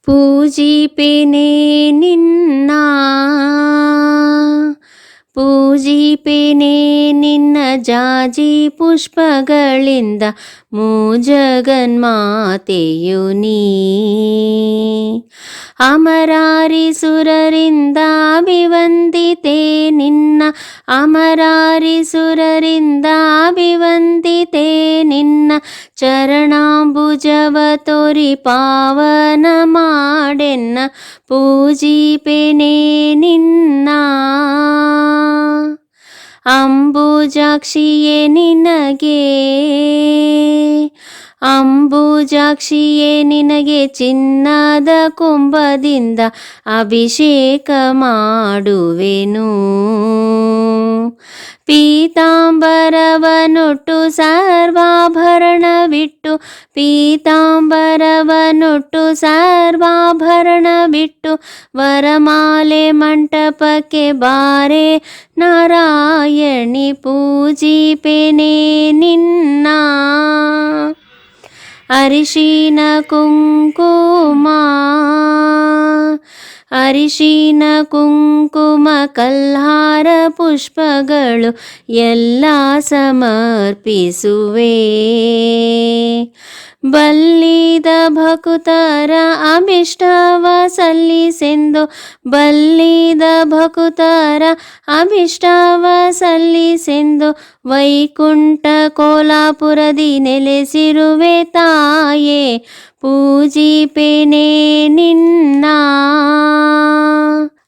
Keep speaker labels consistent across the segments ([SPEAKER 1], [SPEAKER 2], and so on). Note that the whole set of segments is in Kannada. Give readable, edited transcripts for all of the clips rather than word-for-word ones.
[SPEAKER 1] ಪೂಜಿಪೆನೆ ನಿನ್ನ ಪೂಜಿಪೆನೆ ನಿನ್ನ ಜಾಜಿ ಪುಷ್ಪಗಳಿಂದ ಮೂಜಗನ್ಮಾತೆಯು ನೀ. ಅಮರಾರಿಸುರರಿಂದ ಅಭಿವಂದಿತೆ ನಿನ್ನ ಅಮರಾರಿಸುರರಿಂದ ಅಭಿವಂದಿತೆ ನಿನ್ನ ಚರಣಾಂಬುಜವ ತೋರಿ ಪಾವನ ಮಾಡೆನ್ನ ಪೂಜಿಪೆನೆ ನಿನ್ನ. ಅಂಬುಜಾಕ್ಷಿಯೇ ನಿನಗೆ ಅಂಬುಜಾಕ್ಷಿಯೇ ನಿನಗೆ ಚಿನ್ನದ ಕುಂಭದಿಂದ ಅಭಿಷೇಕ ಮಾಡುವೆನು. ಪೀತಾಂಬರವನೊಟ್ಟು ಸರ್ವಾಭರಣವಿಟ್ಟು ಪೀತಾಂಬರವನೊಟ್ಟು ಸರ್ವಾಭರಣವಿಟ್ಟು ವರಮಾಲೆ ಮಂಟಪಕ್ಕೆ ಬಾರೆ ನಾರಾಯಣಿ ಪೂಜಿಪೆನೆ ನಿನ್ನ. ಅರಿಶಿನ ಕುಂಕುಮ ಅರಿಶಿನ ಕುಂಕುಮ ಕಲ್ಹಾರ ಪುಷ್ಪಗಳು ಎಲ್ಲ ಸಮರ್ಪಿಸುವೆ. ಬಲ್ಲಿದ ಭಕುತರ ಅಭಿಷ್ಟವ ಸಲ್ಲಿಸೆಂದು ಬಲ್ಲಿದ ಭಕುತರ ಅಭಿಷ್ಟವ ಸಲ್ಲಿಸೆಂದು ವೈಕುಂಠ ಕೋಲಾಪುರದಿ ನೆಲೆಸಿರುವೆ ತಾಯೇ ಪೂಜಿಪೆನೆ ನಿನ್ನ.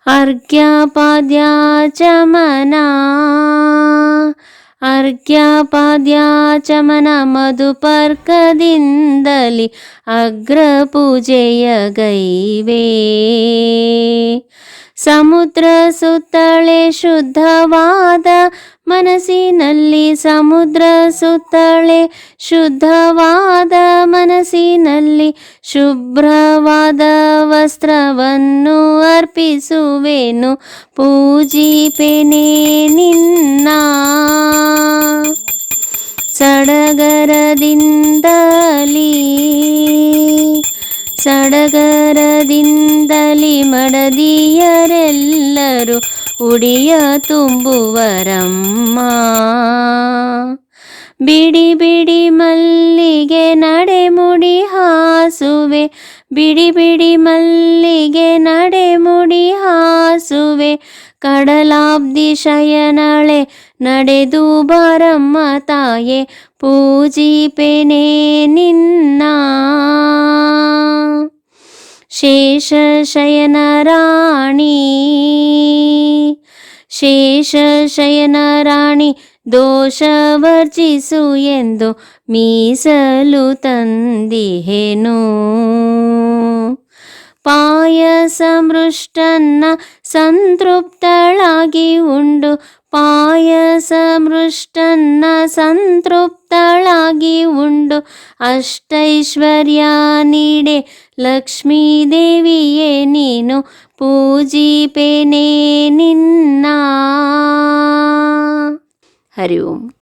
[SPEAKER 1] ಅರ್ಘ್ಯಪಾದ್ಯಾಚಮನ ಅರ್ಘ್ಯಪಾದ್ಯಾಚಮನ ಮಧುಪರ್ಕದಿಂದಲಿ ಅಗ್ರಪೂಜೆಯ ಗೈವೆ. ಸಮುದ್ರ ಸುತ್ತಳೆ ಶುದ್ಧವಾದ ಮನಸ್ಸಿನಲ್ಲಿ ಸಮುದ್ರ ಸುತ್ತಳೆ ಶುದ್ಧವಾದ ಮನಸ್ಸಿನಲ್ಲಿ ಶುಭ್ರವಾದ ವಸ್ತ್ರವನ್ನು ಅರ್ಪಿಸುವೆನು ಪೂಜಿಪೆನೆ ನಿನ್ನ. ಸಡಗರದಿಂದಲಿ ಮಡದಿಯರೆಲ್ಲರೂ ಉಡಿಯ ತುಂಬುವರಮ್ಮ. ಬಿಡಿ ಬಿಡಿ ಮಲ್ಲಿಗೆ ನಡೆಮುಡಿ ಹಾಸುವೆ ಬಿಡಿ ಬಿಡಿ ಮಲ್ಲಿಗೆ ನಡೆಮುಡಿ ಹಾಸುವೆ. ಕಡಲಾಬ್ದಿ ಶಯನಳೆ ನಡೆದು ಬಾರಮ್ಮ ತಾಯೇ ಪೂಜಿಪೆನೆ ನಿನ್ನ. ಶೇಷಶಯನ ರಾಣಿ ಶೇಷಶಯನ ರಾಣಿ ದೋಷವರ್ಜಿಸು ಎಂದು ಮೀಸಲು ತಂದಿಹೆನು. ಪಾಯಸ ಮೃಷ್ಟನ್ನ ಸಂತೃಪ್ತಳಾಗಿ ಉಂಡು ಪಾಯಸ ಮೃಷ್ಟನ್ನ ಸಂತೃಪ್ತಳಾಗಿ ಉಂಡು ಅಷ್ಟೈಶ್ವರ್ಯ ನೀಡೆ ಲಕ್ಷ್ಮೀದೇವಿಯೇ ನೀನು ಪೂಜಿಪೆನೆ ನಿನ್ನ. ಹರಿ ಓಂ.